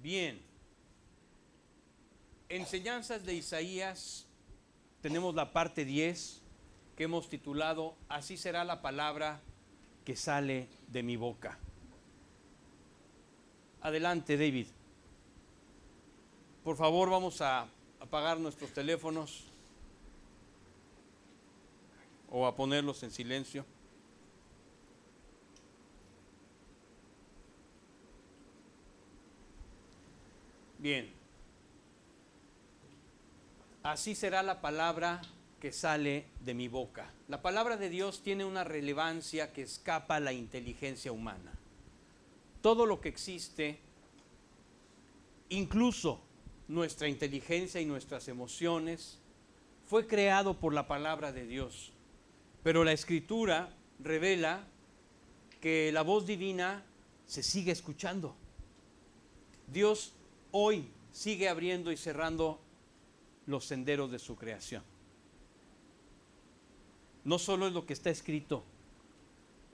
Bien, enseñanzas de Isaías, tenemos la parte 10 que hemos titulado Así será la palabra que sale de mi boca. Adelante, David. Por favor, vamos a apagar nuestros teléfonos o a ponerlos en silencio. Bien. Así será la palabra que sale de mi boca. La palabra de Dios tiene una relevancia que escapa a la inteligencia humana. Todo lo que existe, incluso nuestra inteligencia y nuestras emociones, fue creado por la palabra de Dios. Pero la Escritura revela que la voz divina se sigue escuchando. Dios hoy sigue abriendo y cerrando los senderos de su creación. No solo es lo que está escrito,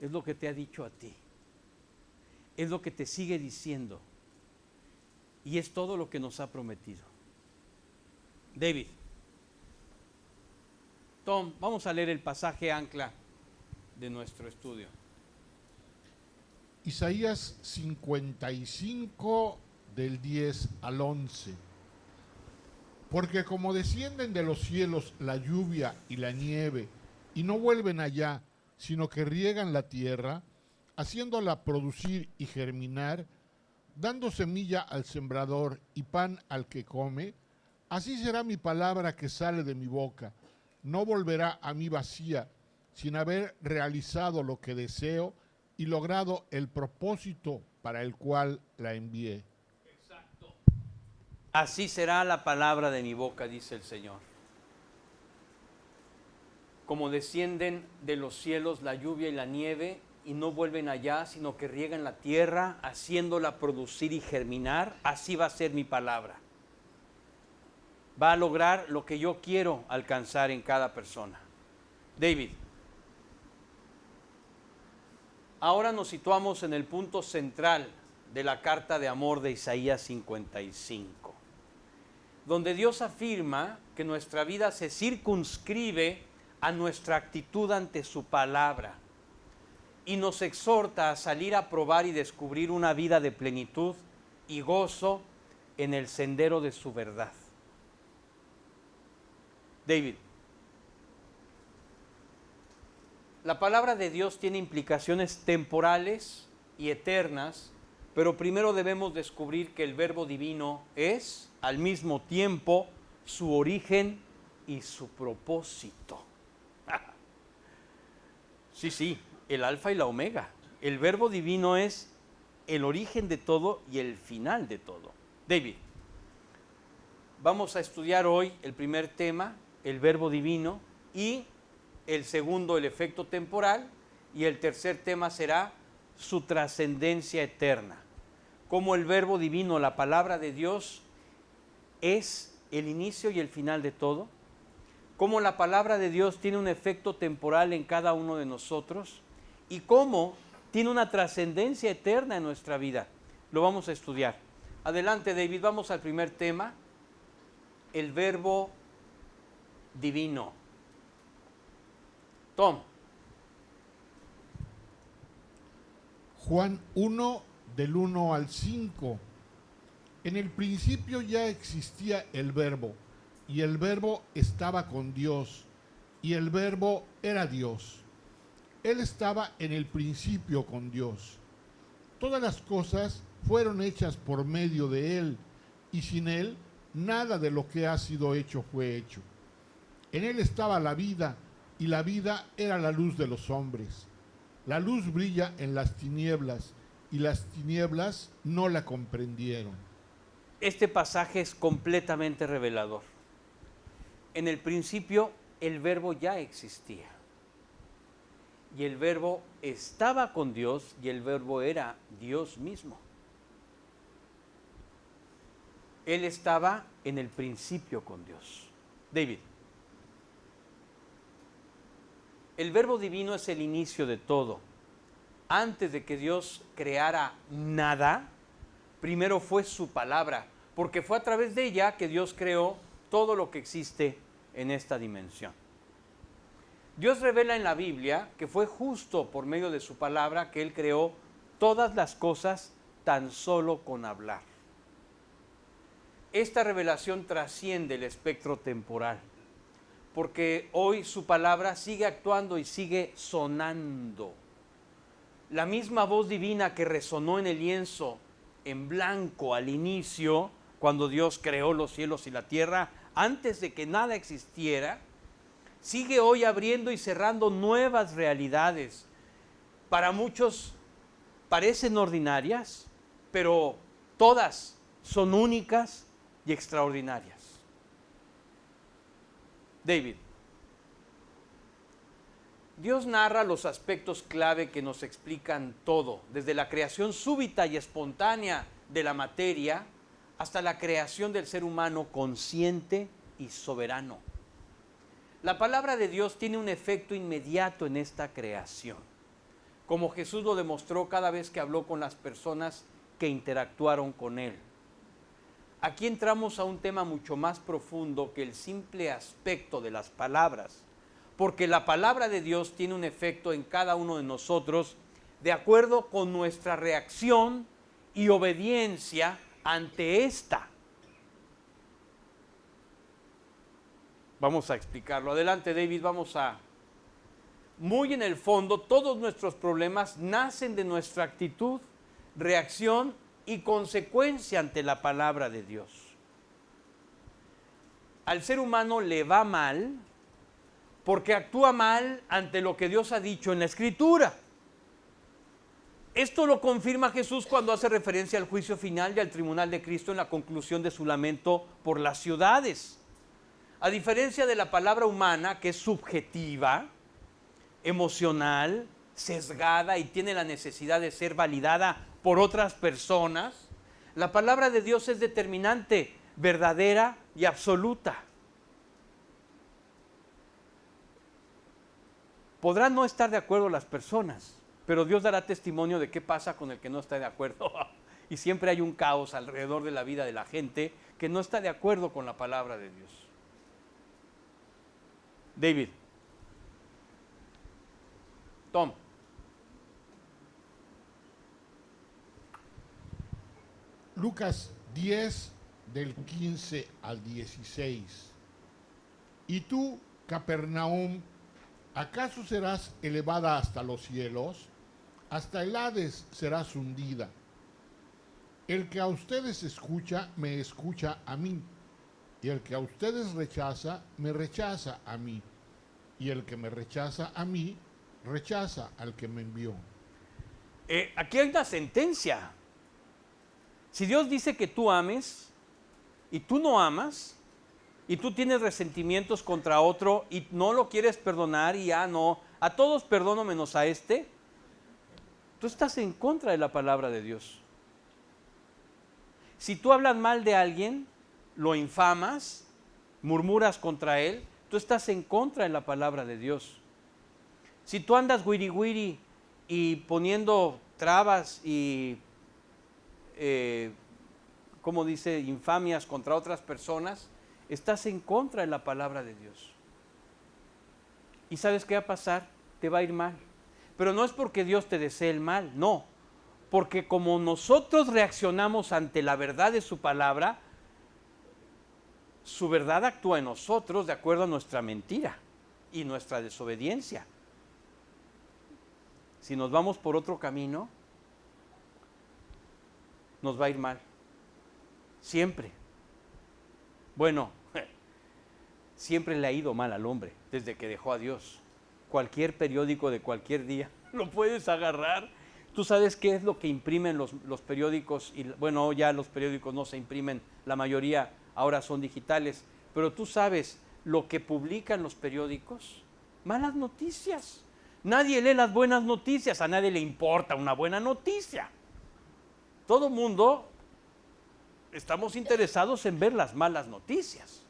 es lo que te ha dicho a ti, es lo que te sigue diciendo y es todo lo que nos ha prometido. David, Tom, vamos a leer el pasaje ancla de nuestro estudio. Isaías 55 del 10 al 11. Porque como descienden de los cielos la lluvia y la nieve, y no vuelven allá, sino que riegan la tierra, haciéndola producir y germinar, dando semilla al sembrador y pan al que come, así será mi palabra que sale de mi boca. No volverá a mí vacía, sin haber realizado lo que deseo y logrado el propósito para el cual la envié. Así será la palabra de mi boca, dice el Señor. Como descienden de los cielos la lluvia y la nieve, y no vuelven allá, sino que riegan la tierra, haciéndola producir y germinar, así va a ser mi palabra. Va a lograr lo que yo quiero alcanzar en cada persona. David, ahora nos situamos en el punto central de la carta de amor de Isaías 55, donde Dios afirma que nuestra vida se circunscribe a nuestra actitud ante su palabra y nos exhorta a salir a probar y descubrir una vida de plenitud y gozo en el sendero de su verdad. David, la palabra de Dios tiene implicaciones temporales y eternas, pero primero debemos descubrir que el verbo divino es, al mismo tiempo, su origen y su propósito. Sí, el alfa y la omega. El verbo divino es el origen de todo y el final de todo. David, vamos a estudiar hoy el primer tema, el verbo divino, y el segundo, el efecto temporal, y el tercer tema será su trascendencia eterna. Cómo el verbo divino, la palabra de Dios, es el inicio y el final de todo. Cómo la palabra de Dios tiene un efecto temporal en cada uno de nosotros y cómo tiene una trascendencia eterna en nuestra vida. Lo vamos a estudiar. Adelante, David, vamos al primer tema, el verbo divino. Tom. Juan 1 del 1 al 5. En el principio ya existía el verbo, y el verbo estaba con Dios, y el verbo era Dios. Él estaba en el principio con Dios. Todas las cosas fueron hechas por medio de Él, y sin Él nada de lo que ha sido hecho fue hecho. En Él estaba la vida, y la vida era la luz de los hombres. La luz brilla en las tinieblas, y las tinieblas no la comprendieron. Este pasaje es completamente revelador. En el principio el verbo ya existía. Y el verbo estaba con Dios y el verbo era Dios mismo. Él estaba en el principio con Dios. David, el verbo divino es el inicio de todo. Antes de que Dios creara nada, primero fue su palabra, porque fue a través de ella que Dios creó todo lo que existe en esta dimensión. Dios revela en la Biblia que fue justo por medio de su palabra que Él creó todas las cosas tan solo con hablar. Esta revelación trasciende el espectro temporal, porque hoy su palabra sigue actuando y sigue sonando. La misma voz divina que resonó en el lienzo en blanco al inicio, cuando Dios creó los cielos y la tierra, antes de que nada existiera, sigue hoy abriendo y cerrando nuevas realidades. Para muchos parecen ordinarias, pero todas son únicas y extraordinarias. David, Dios narra los aspectos clave que nos explican todo, desde la creación súbita y espontánea de la materia hasta la creación del ser humano consciente y soberano. La palabra de Dios tiene un efecto inmediato en esta creación, como Jesús lo demostró cada vez que habló con las personas que interactuaron con Él. Aquí entramos a un tema mucho más profundo que el simple aspecto de las palabras, porque la palabra de Dios tiene un efecto en cada uno de nosotros de acuerdo con nuestra reacción y obediencia ante esta. Vamos a explicarlo. Adelante, David, muy en el fondo, todos nuestros problemas nacen de nuestra actitud, reacción y consecuencia ante la palabra de Dios. Al ser humano le va mal porque actúa mal ante lo que Dios ha dicho en la Escritura. Esto lo confirma Jesús cuando hace referencia al juicio final y al tribunal de Cristo en la conclusión de su lamento por las ciudades. A diferencia de la palabra humana, que es subjetiva, emocional, sesgada y tiene la necesidad de ser validada por otras personas, la palabra de Dios es determinante, verdadera y absoluta. Podrán no estar de acuerdo las personas, pero Dios dará testimonio de qué pasa con el que no está de acuerdo. Y siempre hay un caos alrededor de la vida de la gente que no está de acuerdo con la palabra de Dios. David. Tom. Lucas 10, del 15 al 16. Y tú, Capernaum, ¿acaso serás elevada hasta los cielos? Hasta el Hades serás hundida. El que a ustedes escucha, me escucha a mí. Y el que a ustedes rechaza, me rechaza a mí. Y el que me rechaza a mí, rechaza al que me envió. Aquí hay una sentencia. Si Dios dice que tú ames y tú no amas, y tú tienes resentimientos contra otro y no lo quieres perdonar y no, a todos perdono menos a este, tú estás en contra de la palabra de Dios. Si tú hablas mal de alguien, lo infamas, murmuras contra él, tú estás en contra de la palabra de Dios. Si tú andas wiri wiri y poniendo trabas y, como dice, infamias contra otras personas, estás en contra de la palabra de Dios. ¿Y sabes qué va a pasar? Te va a ir mal. Pero no es porque Dios te desee el mal, no. Porque como nosotros reaccionamos ante la verdad de su palabra, su verdad actúa en nosotros de acuerdo a nuestra mentira y nuestra desobediencia. Si nos vamos por otro camino, nos va a ir mal. Siempre. Bueno, siempre le ha ido mal al hombre desde que dejó a Dios. Cualquier periódico de cualquier día lo puedes agarrar. Tú sabes qué es lo que imprimen los periódicos. Y bueno, ya los periódicos no se imprimen, la mayoría ahora son digitales. Pero tú sabes lo que publican los periódicos. Malas noticias. Nadie lee las buenas noticias, a nadie le importa una buena noticia. Todo mundo estamos interesados en ver las malas noticias.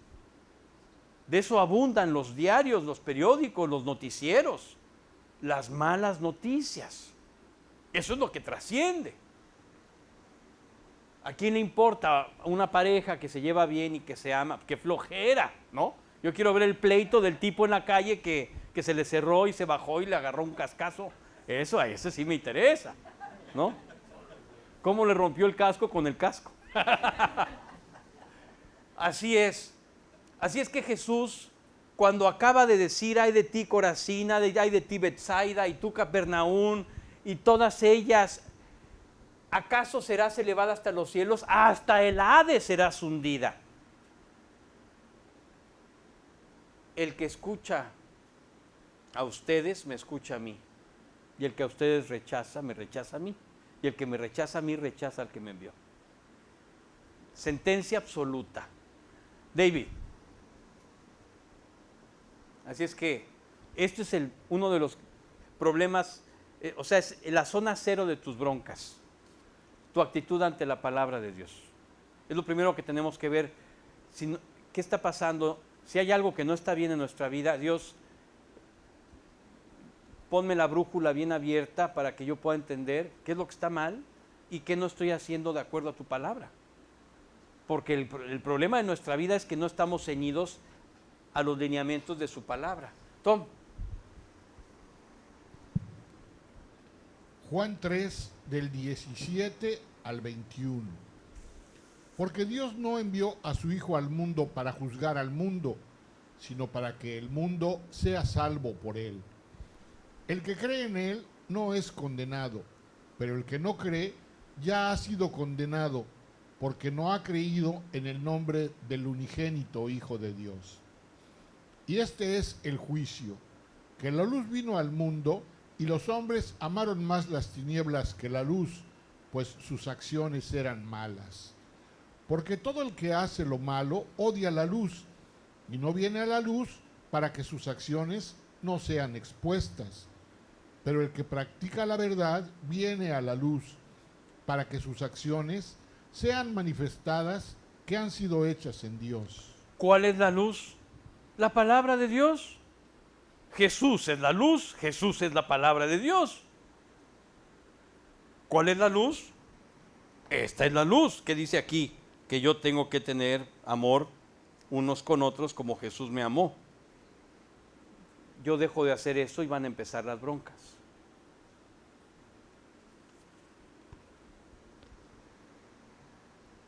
De eso abundan los diarios, los periódicos, los noticieros, las malas noticias. Eso es lo que trasciende. ¿A quién le importa una pareja que se lleva bien y que se ama? ¡Qué flojera!, ¿no? Yo quiero ver el pleito del tipo en la calle que se le cerró y se bajó y le agarró un cascazo. Eso, a ese sí me interesa, ¿no? ¿Cómo le rompió el casco con el casco? Así es. Así es que Jesús, cuando acaba de decir, ay de ti Corazín, ay de ti Betsaida, y tú Capernaum, y todas ellas, ¿acaso serás elevada hasta los cielos? Hasta el Hades serás hundida. El que escucha a ustedes, me escucha a mí. Y el que a ustedes rechaza, me rechaza a mí. Y el que me rechaza a mí, rechaza al que me envió. Sentencia absoluta. David. Así es que este es uno de los problemas, es la zona cero de tus broncas. Tu actitud ante la palabra de Dios. Es lo primero que tenemos que ver. ¿Qué está pasando? Si hay algo que no está bien en nuestra vida, Dios, ponme la brújula bien abierta para que yo pueda entender qué es lo que está mal y qué no estoy haciendo de acuerdo a tu palabra. Porque el problema de nuestra vida es que no estamos ceñidos a los lineamientos de su palabra. Tom. Juan 3, del 17 al 21. Porque Dios no envió a su Hijo al mundo para juzgar al mundo, sino para que el mundo sea salvo por él. El que cree en él no es condenado, pero el que no cree ya ha sido condenado, porque no ha creído en el nombre del unigénito Hijo de Dios. Y este es el juicio, que la luz vino al mundo, y los hombres amaron más las tinieblas que la luz, pues sus acciones eran malas. Porque todo el que hace lo malo odia la luz, y no viene a la luz para que sus acciones no sean expuestas. Pero el que practica la verdad viene a la luz, para que sus acciones sean manifestadas que han sido hechas en Dios. ¿Cuál es la luz? La palabra de Dios. Jesús es la luz, Jesús es la palabra de Dios. ¿Cuál es la luz? Esta es la luz que dice aquí, que yo tengo que tener amor unos con otros como Jesús me amó. Yo dejo de hacer eso y van a empezar las broncas.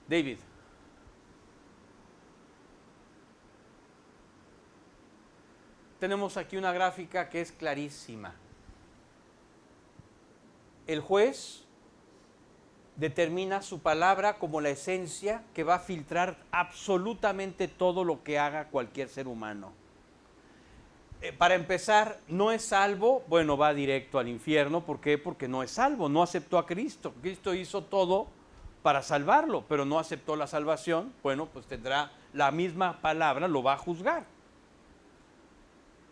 David. Tenemos aquí una gráfica que es clarísima. El juez determina su palabra como la esencia que va a filtrar absolutamente todo lo que haga cualquier ser humano. Para empezar, no es salvo, bueno, va directo al infierno. ¿Por qué? Porque no es salvo, no aceptó a Cristo. Cristo hizo todo para salvarlo, pero no aceptó la salvación. Bueno, pues tendrá la misma palabra, lo va a juzgar.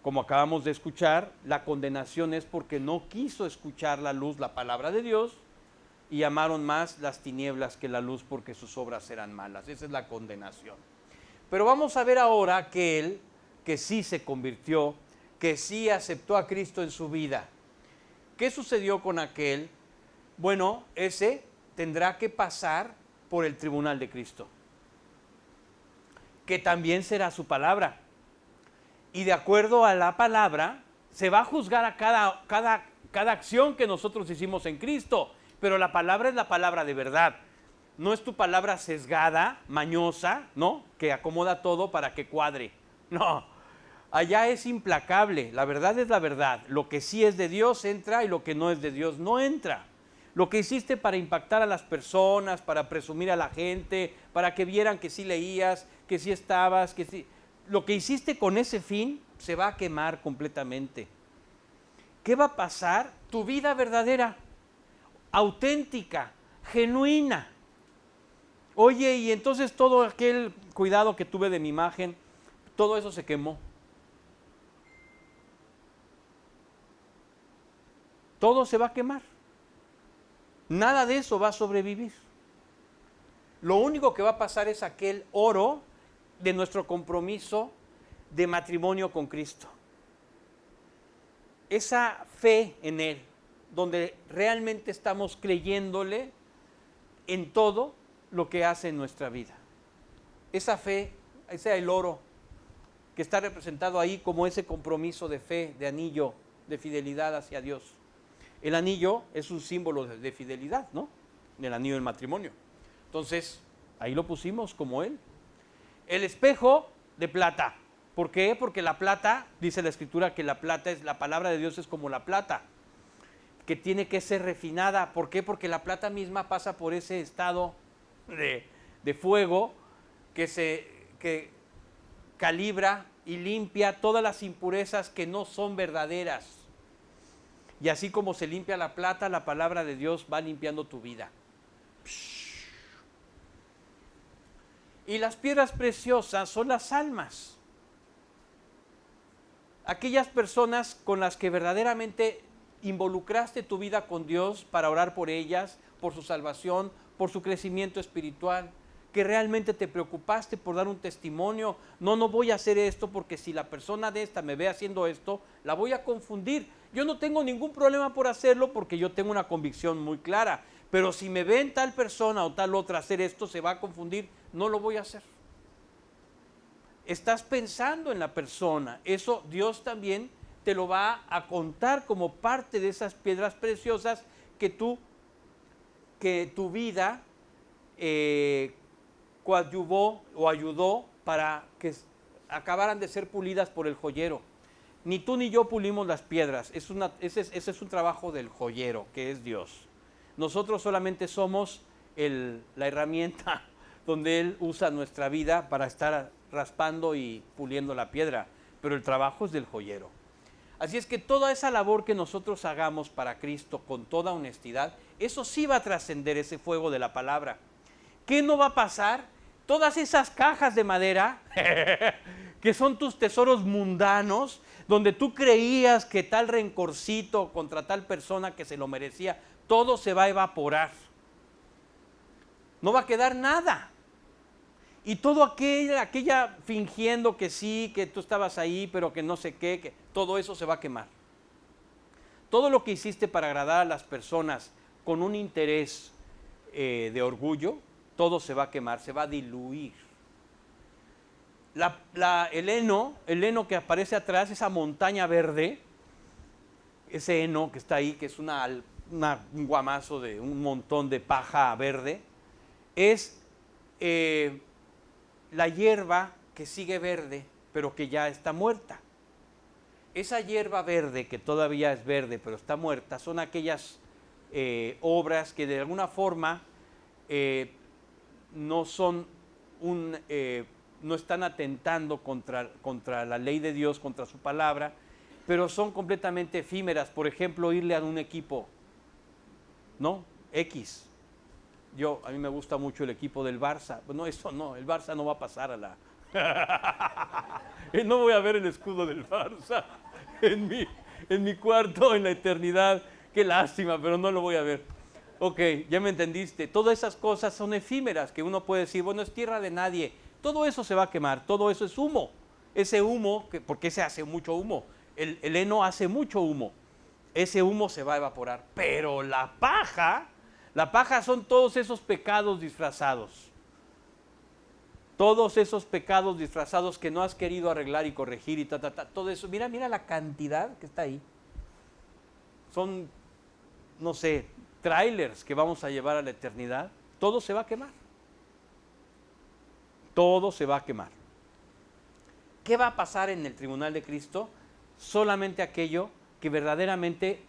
Como acabamos de escuchar, la condenación es porque no quiso escuchar la luz, la palabra de Dios, y amaron más las tinieblas que la luz porque sus obras eran malas. Esa es la condenación. Pero vamos a ver ahora aquel que sí se convirtió, que sí aceptó a Cristo en su vida. ¿Qué sucedió con aquel? Bueno, ese tendrá que pasar por el tribunal de Cristo, que también será su palabra. Y de acuerdo a la palabra, se va a juzgar a cada acción que nosotros hicimos en Cristo. Pero la palabra es la palabra de verdad. No es tu palabra sesgada, mañosa, ¿no? Que acomoda todo para que cuadre. No, allá es implacable. La verdad es la verdad. Lo que sí es de Dios entra y lo que no es de Dios no entra. Lo que hiciste para impactar a las personas, para presumir a la gente, para que vieran que sí leías, que sí estabas, que sí... Lo que hiciste con ese fin se va a quemar completamente. ¿Qué va a pasar? Tu vida verdadera, auténtica, genuina. Oye, y entonces todo aquel cuidado que tuve de mi imagen, todo eso se quemó. Todo se va a quemar. Nada de eso va a sobrevivir. Lo único que va a pasar es aquel oro de nuestro compromiso de matrimonio con Cristo. Esa fe en Él, donde realmente estamos creyéndole en todo lo que hace en nuestra vida. Esa fe, ese el oro, que está representado ahí como ese compromiso de fe, de anillo, de fidelidad hacia Dios. El anillo es un símbolo de fidelidad, ¿no? El anillo del matrimonio. Entonces, ahí lo pusimos como él. El espejo de plata. ¿Por qué? Porque la plata, dice la Escritura, que la plata es, la palabra de Dios es como la plata, que tiene que ser refinada. ¿Por qué? Porque la plata misma pasa por ese estado de fuego que calibra y limpia todas las impurezas que no son verdaderas. Y así como se limpia la plata, la palabra de Dios va limpiando tu vida. Y las piedras preciosas son las almas. Aquellas personas con las que verdaderamente involucraste tu vida con Dios para orar por ellas, por su salvación, por su crecimiento espiritual, que realmente te preocupaste por dar un testimonio. No voy a hacer esto porque si la persona de esta me ve haciendo esto, la voy a confundir. Yo no tengo ningún problema por hacerlo porque yo tengo una convicción muy clara, pero si me ven tal persona o tal otra hacer esto, se va a confundir, no lo voy a hacer. Estás pensando en la persona, eso Dios también te lo va a contar como parte de esas piedras preciosas que tu vida coadyuvó o ayudó para que acabaran de ser pulidas por el joyero. Ni tú ni yo pulimos las piedras, ese es un trabajo del joyero, que es Dios. Nosotros solamente somos la herramienta donde Él usa nuestra vida para estar raspando y puliendo la piedra, pero el trabajo es del joyero. Así es que toda esa labor que nosotros hagamos para Cristo con toda honestidad, eso sí va a trascender ese fuego de la palabra. ¿Qué no va a pasar? Todas esas cajas de madera que son tus tesoros mundanos, donde tú creías que tal rencorcito contra tal persona que se lo merecía, todo se va a evaporar. No va a quedar nada. Y todo aquella fingiendo que sí, que tú estabas ahí, pero que no sé qué, que todo eso se va a quemar. Todo lo que hiciste para agradar a las personas con un interés de orgullo, todo se va a quemar, se va a diluir. El heno que aparece atrás, esa montaña verde, ese heno que está ahí, que es un guamazo de un montón de paja verde, es la hierba que sigue verde, pero que ya está muerta. Esa hierba verde, que todavía es verde, pero está muerta, son aquellas obras que de alguna forma no están atentando contra la ley de Dios, contra su palabra, pero son completamente efímeras. Por ejemplo, irle a un equipo, ¿no? X. A mí me gusta mucho el equipo del Barça. No, eso no, el Barça no va a pasar a la... No voy a ver el escudo del Barça en mi cuarto en la eternidad. Qué lástima, pero no lo voy a ver. Ok, ya me entendiste. Todas esas cosas son efímeras que uno puede decir, bueno, es tierra de nadie. Todo eso se va a quemar, todo eso es humo. Ese humo, porque se hace mucho humo. El heno hace mucho humo. Ese humo se va a evaporar. Pero la paja son todos esos pecados disfrazados. Todos esos pecados disfrazados que no has querido arreglar y corregir y todo eso. Mira la cantidad que está ahí. Son, no sé, trailers que vamos a llevar a la eternidad. Todo se va a quemar. Todo se va a quemar. ¿Qué va a pasar en el tribunal de Cristo? Solamente aquello que verdaderamente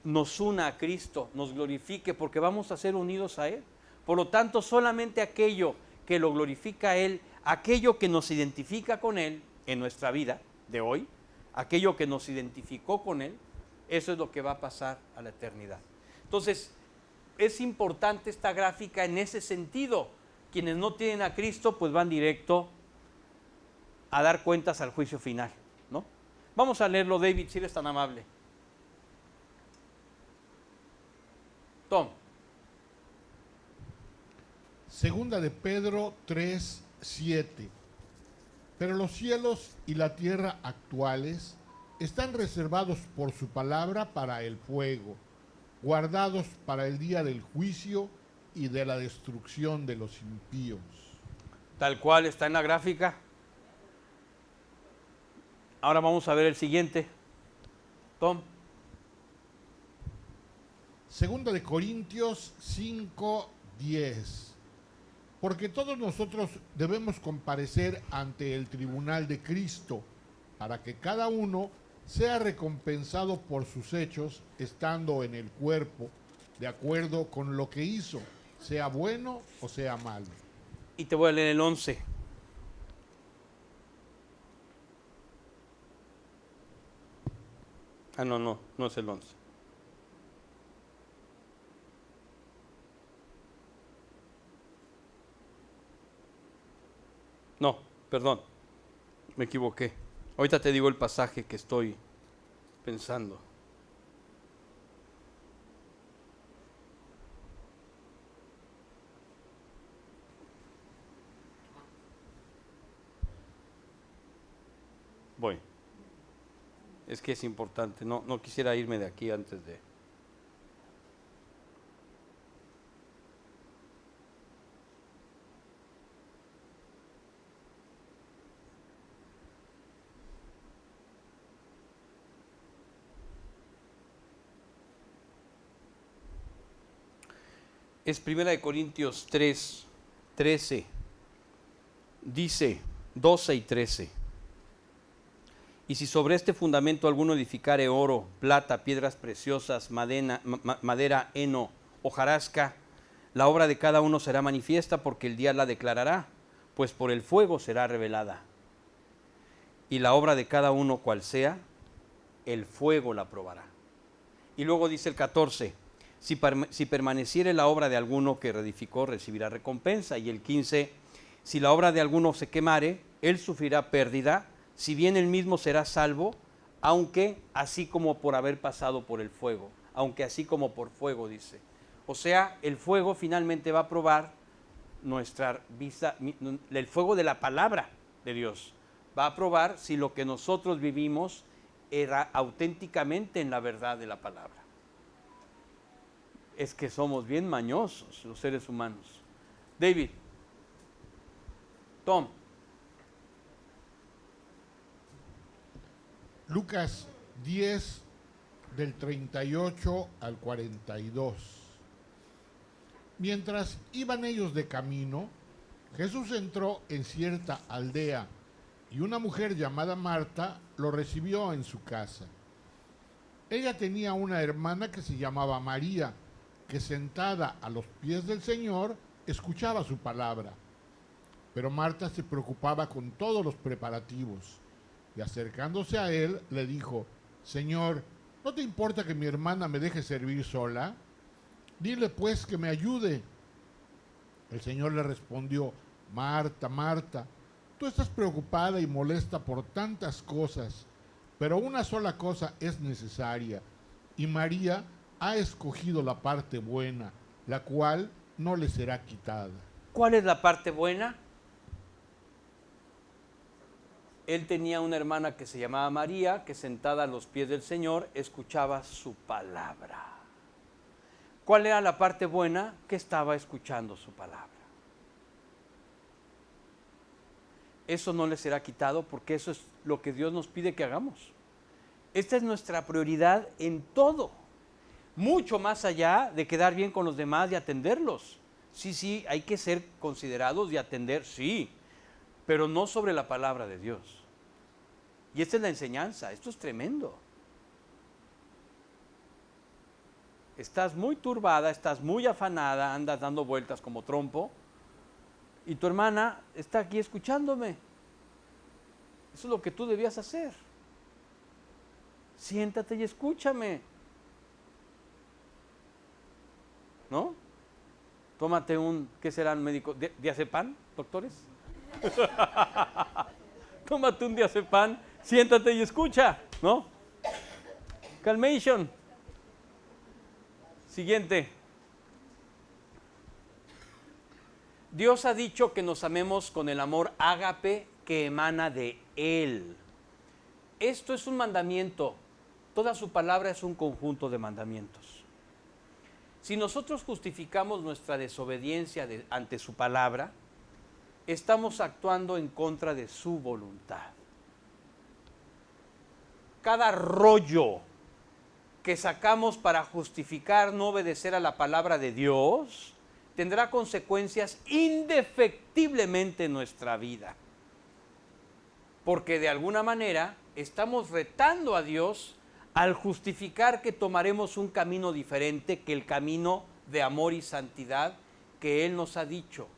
nos una a Cristo, nos glorifique, porque vamos a ser unidos a Él. Por lo tanto, solamente aquello que lo glorifica a Él, aquello que nos identifica con Él en nuestra vida de hoy, aquello que nos identificó con Él, eso es lo que va a pasar a la eternidad. Entonces, es importante esta gráfica en ese sentido. Quienes no tienen a Cristo, pues van directo a dar cuentas al juicio final, ¿no? Vamos a leerlo, David, si eres tan amable. Tom. Segunda de Pedro 3:7. Pero los cielos y la tierra actuales están reservados por su palabra para el fuego, guardados para el día del juicio y de la destrucción de los impíos. Tal cual está en la gráfica. Ahora vamos a ver el siguiente. Tom. Segunda de Corintios 5:10. Porque todos nosotros debemos comparecer ante el tribunal de Cristo, para que cada uno sea recompensado por sus hechos, estando en el cuerpo, de acuerdo con lo que hizo, sea bueno o sea malo. Y te voy a leer el 11. No es el 11. No, perdón, me equivoqué. Ahorita te digo el pasaje que estoy pensando. Voy. Es que es importante, no quisiera irme de aquí antes de... Es 1 Corintios 3, 13. Dice 12 y 13. Y si sobre este fundamento alguno edificare oro, plata, piedras preciosas, madera, heno, hojarasca, la obra de cada uno será manifiesta, porque el día la declarará, pues por el fuego será revelada. Y la obra de cada uno, cual sea, el fuego la probará. Y luego dice el 14, si permaneciere la obra de alguno que reedificó, recibirá recompensa. Y el 15, si la obra de alguno se quemare, él sufrirá pérdida, si bien él mismo será salvo, aunque así como por haber pasado por el fuego, aunque así como por fuego, dice. O sea, el fuego finalmente va a probar nuestra vista, el fuego de la palabra de Dios. Va a probar si lo que nosotros vivimos era auténticamente en la verdad de la palabra. Es que somos bien mañosos los seres humanos. David. Tom. Lucas 10, del 38 al 42. Mientras iban ellos de camino, Jesús entró en cierta aldea y una mujer llamada Marta lo recibió en su casa. Ella tenía una hermana que se llamaba María, que sentada a los pies del Señor escuchaba su palabra. Pero Marta se preocupaba con todos los preparativos. Y acercándose a él, le dijo: Señor, ¿no te importa que mi hermana me deje servir sola? Dile pues que me ayude. El Señor le respondió: Marta, Marta, tú estás preocupada y molesta por tantas cosas, pero una sola cosa es necesaria, y María ha escogido la parte buena, la cual no le será quitada. ¿Cuál es la parte buena? Él tenía una hermana que se llamaba María, que sentada a los pies del Señor escuchaba su palabra. ¿Cuál era la parte buena? Que estaba escuchando su palabra. Eso no le será quitado, porque eso es lo que Dios nos pide que hagamos. Esta es nuestra prioridad en todo, mucho más allá de quedar bien con los demás y atenderlos. Sí, hay que ser considerados y atender, sí, pero no sobre la palabra de Dios. Y esta es la enseñanza, esto es tremendo. Estás muy turbada, estás muy afanada, andas dando vueltas como trompo, y tu hermana está aquí escuchándome. Eso es lo que tú debías hacer. Siéntate y escúchame. ¿No? Tómate ¿qué será un médico? ¿Diazepam, doctores? Tómate un diazepam, siéntate y escucha, ¿no? Calmation. Siguiente. Dios ha dicho que nos amemos con el amor ágape que emana de Él. Esto es un mandamiento. Toda su palabra es un conjunto de mandamientos. Si nosotros justificamos nuestra desobediencia ante su palabra, estamos actuando en contra de su voluntad. Cada rollo que sacamos para justificar no obedecer a la palabra de Dios tendrá consecuencias indefectiblemente en nuestra vida. Porque de alguna manera estamos retando a Dios al justificar que tomaremos un camino diferente que el camino de amor y santidad que Él nos ha dicho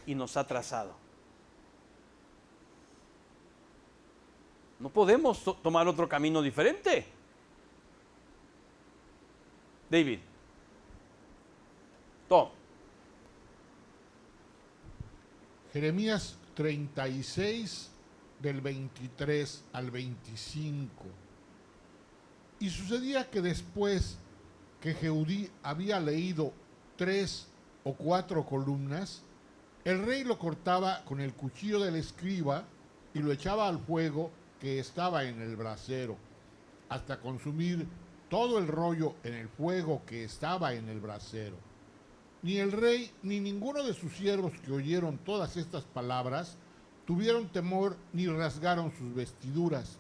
y nos ha trazado. No podemos tomar otro camino diferente. David. Tom. Jeremías 36, del 23 al 25. Y sucedía que después que Jehudí había leído 3 o 4 columnas, el rey lo cortaba con el cuchillo del escriba y lo echaba al fuego que estaba en el brasero, hasta consumir todo el rollo en el fuego que estaba en el brasero. Ni el rey ni ninguno de sus siervos que oyeron todas estas palabras tuvieron temor ni rasgaron sus vestiduras.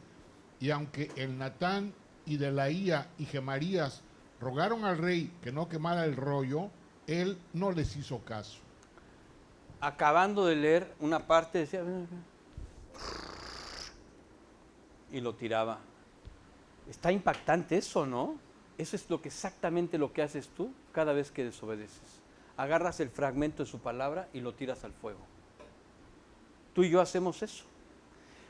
Y aunque el Natán y Delaía y Gemarías rogaron al rey que no quemara el rollo, él no les hizo caso. Acabando de leer una parte, decía, y lo tiraba. Está impactante eso, ¿no? Eso es exactamente lo que haces tú cada vez que desobedeces. Agarras el fragmento de su palabra y lo tiras al fuego. Tú y yo hacemos eso.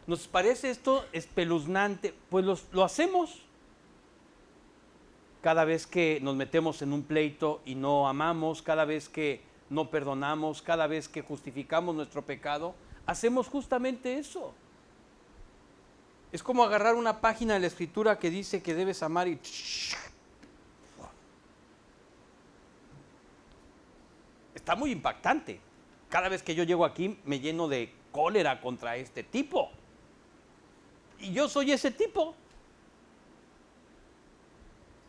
¿Nos parece esto espeluznante? Pues lo hacemos. Cada vez que nos metemos en un pleito y no amamos, cada vez que no perdonamos, cada vez que justificamos nuestro pecado, hacemos justamente eso. Es como agarrar una página de la Escritura que dice que debes amar y... Está muy impactante. Cada vez que yo llego aquí me lleno de cólera contra este tipo. Y yo soy ese tipo.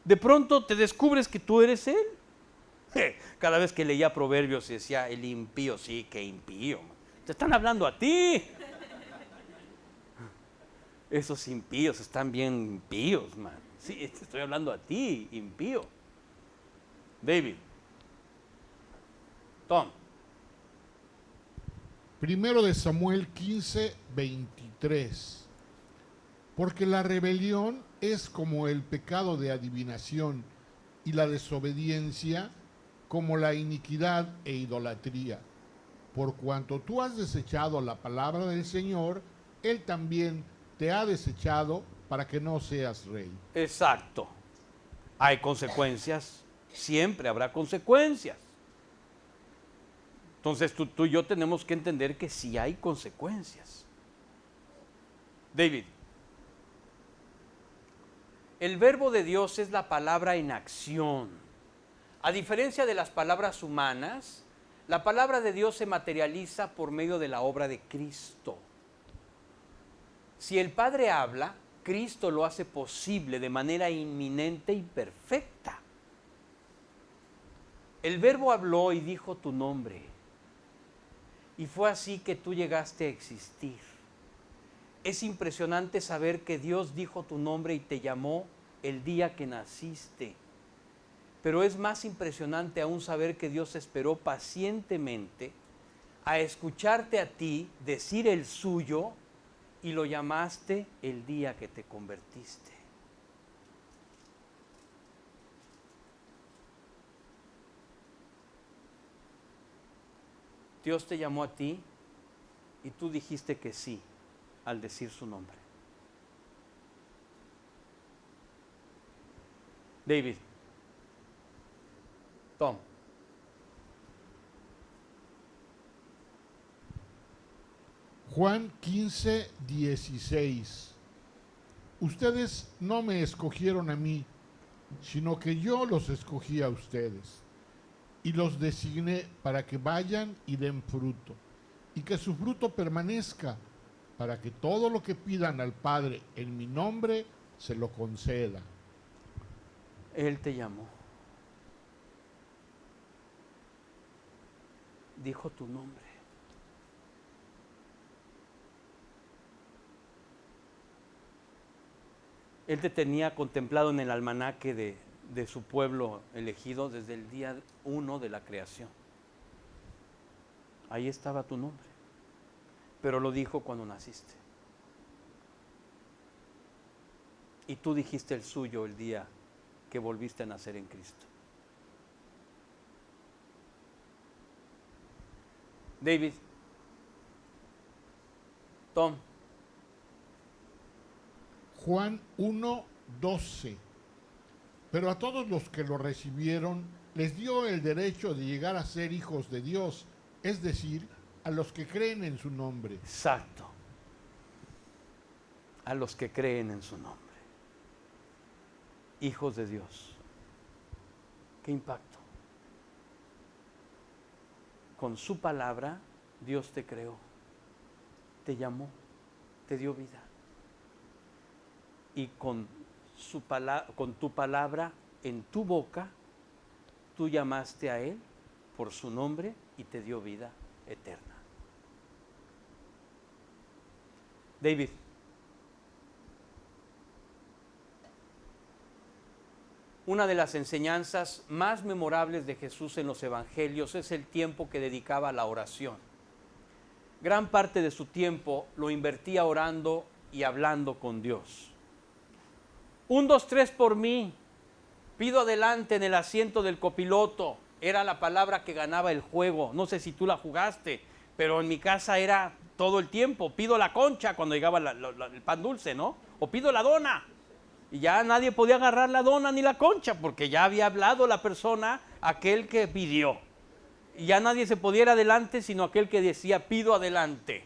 De pronto te descubres que tú eres él. Cada vez que leía Proverbios decía, el impío, sí, qué impío. Te están hablando a ti. Esos impíos están bien impíos, man. Sí, te estoy hablando a ti, impío. David. Tom. Primero de Samuel 15, 23. Porque la rebelión es como el pecado de adivinación y la desobediencia como la iniquidad e idolatría. Por cuanto tú has desechado la palabra del Señor, Él también te ha desechado para que no seas rey. Exacto. Hay consecuencias. Siempre habrá consecuencias. Entonces tú y yo tenemos que entender que sí hay consecuencias. David. El verbo de Dios es la palabra en acción. A diferencia de las palabras humanas, la palabra de Dios se materializa por medio de la obra de Cristo. Si el Padre habla, Cristo lo hace posible de manera inminente y perfecta. El Verbo habló y dijo tu nombre. Y fue así que tú llegaste a existir. Es impresionante saber que Dios dijo tu nombre y te llamó el día que naciste. Pero es más impresionante aún saber que Dios esperó pacientemente a escucharte a ti decir el suyo y lo llamaste el día que te convertiste. Dios te llamó a ti y tú dijiste que sí al decir su nombre. David. Tom. Juan 15, 16. Ustedes no me escogieron a mí, sino que yo los escogí a ustedes y los designé para que vayan y den fruto, y que su fruto permanezca, para que todo lo que pidan al Padre en mi nombre se lo conceda. Él te llamó. dijo tu nombre. Él te tenía contemplado en el almanaque de su pueblo elegido desde el día 1 de la creación. Ahí estaba tu nombre, pero lo dijo cuando naciste. Y tú dijiste el suyo el día que volviste a nacer en Cristo. David, Tom. Juan 1:12. Pero a todos los que lo recibieron les dio el derecho de llegar a ser hijos de Dios, es decir, a los que creen en su nombre. Exacto. A los que creen en su nombre. Hijos de Dios. ¿Qué impacto? Con su palabra, Dios te creó, te llamó, te dio vida. Y con tu palabra en tu boca, tú llamaste a Él por su nombre y te dio vida eterna. David, una de las enseñanzas más memorables de Jesús en los evangelios es el tiempo que dedicaba a la oración. Gran parte de su tiempo lo invertía orando y hablando con Dios. 1, 2, 3 por mí. Pido adelante en el asiento del copiloto. Era la palabra que ganaba el juego. No sé si tú la jugaste, pero en mi casa era todo el tiempo. Pido la concha cuando llegaba el pan dulce, ¿no? O pido la dona. Y ya nadie podía agarrar la dona ni la concha porque ya había hablado la persona, aquel que pidió. Y ya nadie se podía ir adelante sino aquel que decía pido adelante.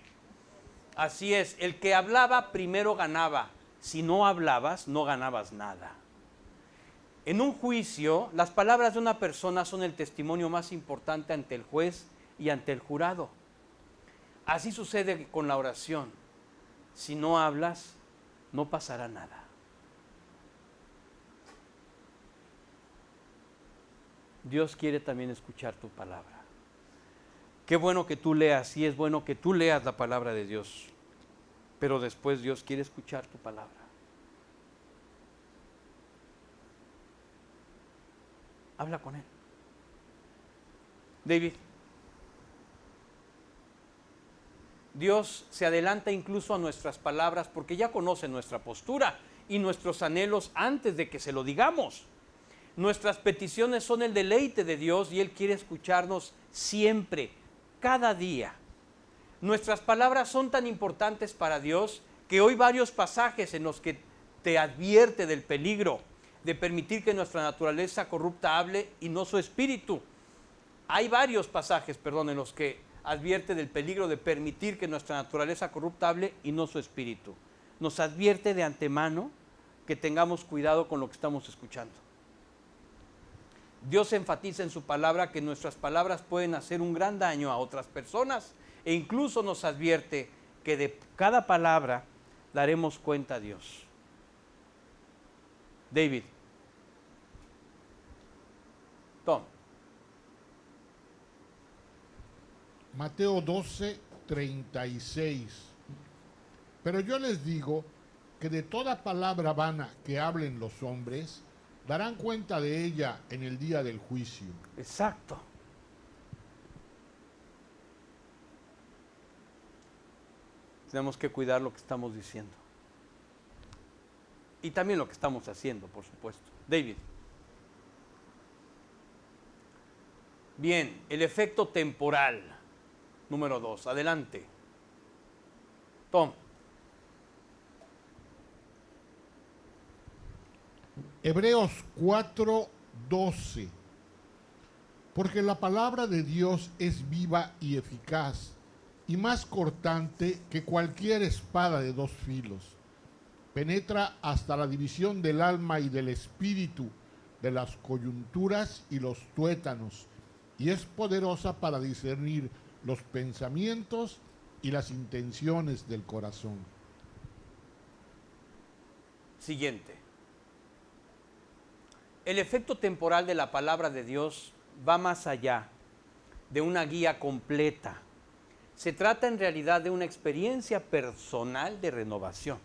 Así es, el que hablaba primero ganaba. Si no hablabas, no ganabas nada. En un juicio, las palabras de una persona son el testimonio más importante ante el juez y ante el jurado. Así sucede con la oración. Si no hablas, no pasará nada. Dios quiere también escuchar tu palabra. Qué bueno que tú leas, y es bueno que tú leas la palabra de Dios, pero después Dios quiere escuchar tu palabra. Habla con Él. David, Dios se adelanta incluso a nuestras palabras porque ya conoce nuestra postura y nuestros anhelos antes de que se lo digamos. Nuestras peticiones son el deleite de Dios y Él quiere escucharnos siempre, cada día. Nuestras palabras son tan importantes para Dios que hoy varios pasajes en los que te advierte del peligro de permitir que nuestra naturaleza corrupta hable y no su espíritu. Hay varios pasajes, en los que advierte del peligro de permitir que nuestra naturaleza corrupta hable y no su espíritu. Nos advierte de antemano que tengamos cuidado con lo que estamos escuchando. Dios enfatiza en su palabra que nuestras palabras pueden hacer un gran daño a otras personas e incluso nos advierte que de cada palabra daremos cuenta a Dios. David. Tom. Mateo 12:36. Pero yo les digo que de toda palabra vana que hablen los hombres, darán cuenta de ella en el día del juicio. Exacto. Tenemos que cuidar lo que estamos diciendo. Y también lo que estamos haciendo, por supuesto. David. Bien, el efecto temporal. Número 2. Adelante. Tom. Hebreos 4:12. Porque la palabra de Dios es viva y eficaz, y más cortante que cualquier espada de 2 filos. Penetra hasta la división del alma y del espíritu, de las coyunturas y los tuétanos, y es poderosa para discernir los pensamientos y las intenciones del corazón. Siguiente. El efecto temporal de la palabra de Dios va más allá de una guía completa. Se trata en realidad de una experiencia personal de renovación.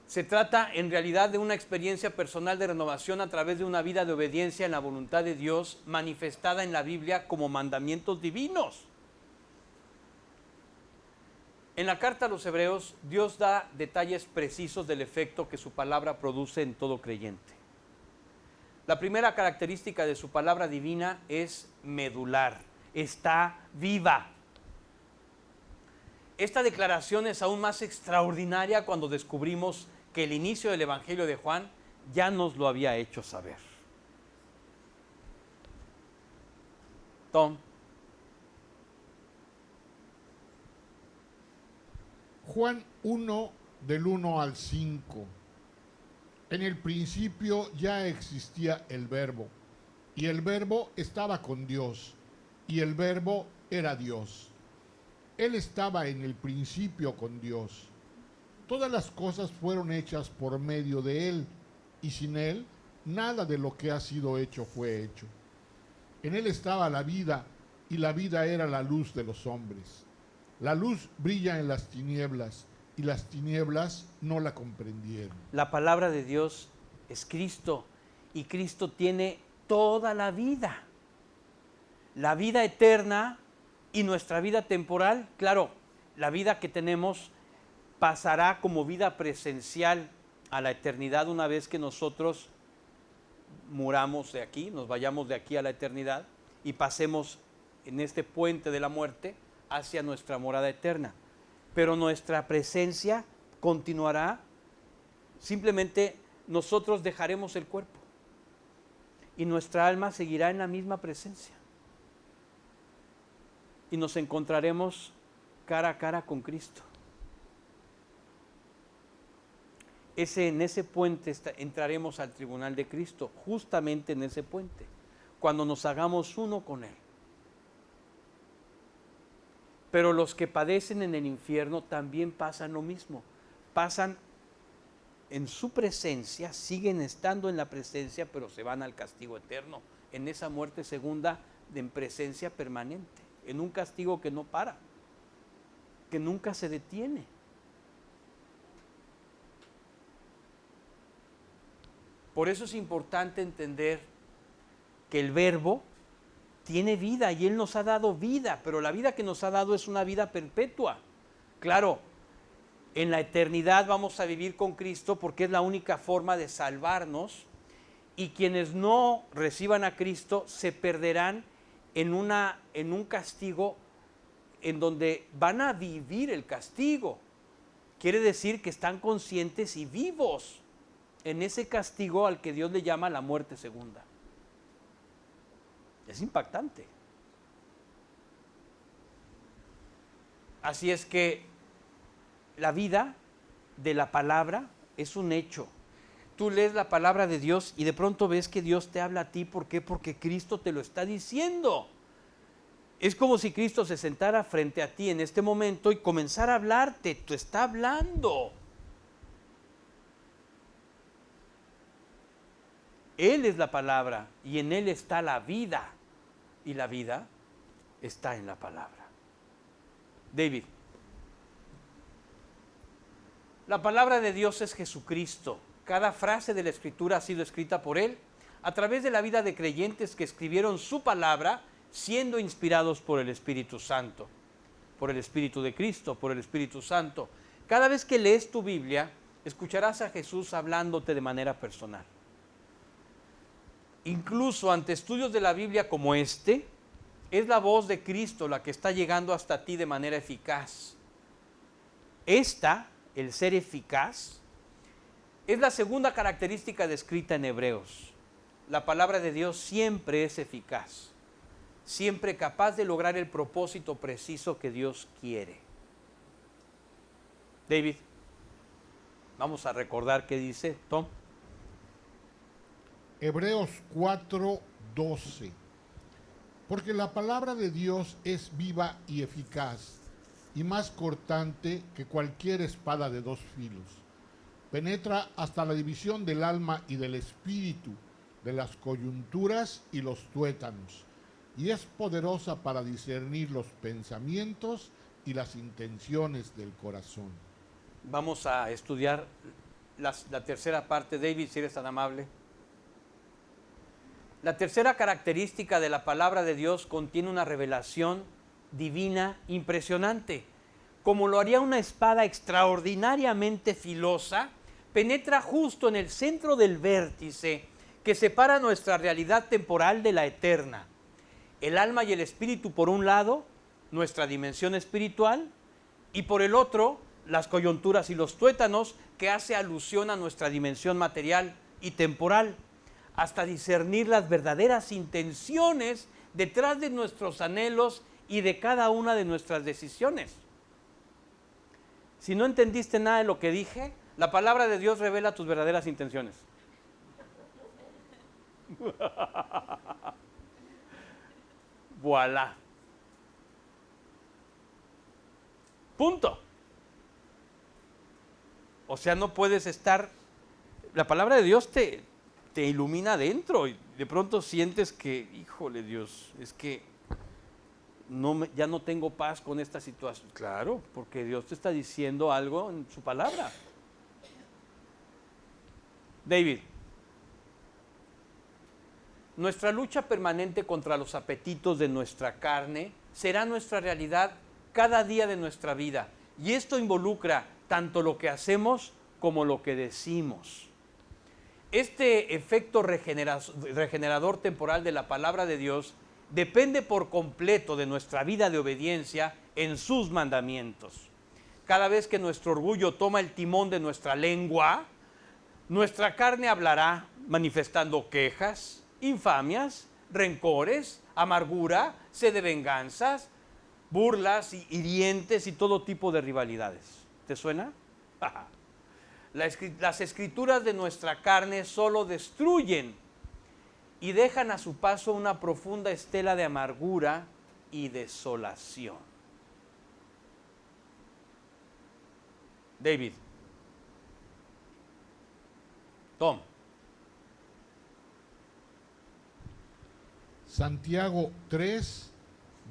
Se trata en realidad de una experiencia personal de renovación a través de una vida de obediencia en la voluntad de Dios manifestada en la Biblia como mandamientos divinos. En la carta a los Hebreos, Dios da detalles precisos del efecto que su palabra produce en todo creyente. La primera característica de su palabra divina es medular, está viva. Esta declaración es aún más extraordinaria cuando descubrimos que el inicio del Evangelio de Juan ya nos lo había hecho saber. Tom. Juan 1, del 1 al 5. En el principio ya existía el Verbo, y el Verbo estaba con Dios, y el Verbo era Dios. Él estaba en el principio con Dios. Todas las cosas fueron hechas por medio de Él, y sin Él nada de lo que ha sido hecho fue hecho. En Él estaba la vida, y la vida era la luz de los hombres. La luz brilla en las tinieblas, y las tinieblas no la comprendieron. La palabra de Dios es Cristo, y Cristo tiene toda la vida eterna y nuestra vida temporal. Claro, la vida que tenemos pasará como vida presencial a la eternidad una vez que nosotros muramos de aquí, nos vayamos de aquí a la eternidad y pasemos en este puente de la muerte hacia nuestra morada eterna. Pero nuestra presencia continuará, simplemente nosotros dejaremos el cuerpo y nuestra alma seguirá en la misma presencia. Y nos encontraremos cara a cara con Cristo. En ese puente entraremos al tribunal de Cristo, justamente en ese puente, cuando nos hagamos uno con Él. Pero los que padecen en el infierno también pasan lo mismo. Pasan en su presencia, siguen estando en la presencia, pero se van al castigo eterno, en esa muerte segunda, en presencia permanente, en un castigo que no para, que nunca se detiene. Por eso es importante entender que el Verbo tiene vida y Él nos ha dado vida, pero la vida que nos ha dado es una vida perpetua. Claro, en la eternidad vamos a vivir con Cristo porque es la única forma de salvarnos, y quienes no reciban a Cristo se perderán en un castigo en donde van a vivir el castigo. Quiere decir que están conscientes y vivos en ese castigo al que Dios le llama la muerte segunda. Es impactante. Así es que la vida de la palabra es un hecho. Tú lees la palabra de Dios y de pronto ves que Dios te habla a ti. ¿Por qué? Porque Cristo te lo está diciendo. Es como si Cristo se sentara frente a ti en este momento y comenzara a hablarte. Te está hablando. Él es la palabra y en Él está la vida. Y la vida está en la palabra. David. La palabra de Dios es Jesucristo. Cada frase de la Escritura ha sido escrita por Él a través de la vida de creyentes que escribieron su palabra siendo inspirados por el Espíritu Santo, por el Espíritu de Cristo, por el Espíritu Santo. Cada vez que lees tu Biblia, escucharás a Jesús hablándote de manera personal. Incluso ante estudios de la Biblia como este, es la voz de Cristo la que está llegando hasta ti de manera eficaz. El ser eficaz, es la segunda característica descrita en Hebreos. La palabra de Dios siempre es eficaz, siempre capaz de lograr el propósito preciso que Dios quiere. David, vamos a recordar qué dice Tom. Hebreos 4:12. Porque la palabra de Dios es viva y eficaz, y más cortante que cualquier espada de dos filos. Penetra hasta la división del alma y del espíritu, de las coyunturas y los tuétanos, y es poderosa para discernir los pensamientos y las intenciones del corazón. Vamos a estudiar la tercera parte. David, si eres tan amable. La tercera característica de la palabra de Dios contiene una revelación divina impresionante. Como lo haría una espada extraordinariamente filosa, penetra justo en el centro del vértice que separa nuestra realidad temporal de la eterna. El alma y el espíritu por un lado, nuestra dimensión espiritual, y por el otro, las coyunturas y los tuétanos, que hace alusión a nuestra dimensión material y temporal, hasta discernir las verdaderas intenciones detrás de nuestros anhelos y de cada una de nuestras decisiones. Si no entendiste nada de lo que dije, la palabra de Dios revela tus verdaderas intenciones. Voilà. Punto. O sea, no puedes estar... La palabra de Dios te ilumina adentro y de pronto sientes que, híjole Dios, es que ya no tengo paz con esta situación. Claro, porque Dios te está diciendo algo en su palabra. David, nuestra lucha permanente contra los apetitos de nuestra carne será nuestra realidad cada día de nuestra vida. Y esto involucra tanto lo que hacemos como lo que decimos. Este efecto regenerador temporal de la palabra de Dios depende por completo de nuestra vida de obediencia en sus mandamientos. Cada vez que nuestro orgullo toma el timón de nuestra lengua, nuestra carne hablará manifestando quejas, infamias, rencores, amargura, sed de venganzas, burlas y hirientes y todo tipo de rivalidades. ¿Te suena? Las escrituras de nuestra carne solo destruyen y dejan a su paso una profunda estela de amargura y desolación. David. Tom. Santiago 3,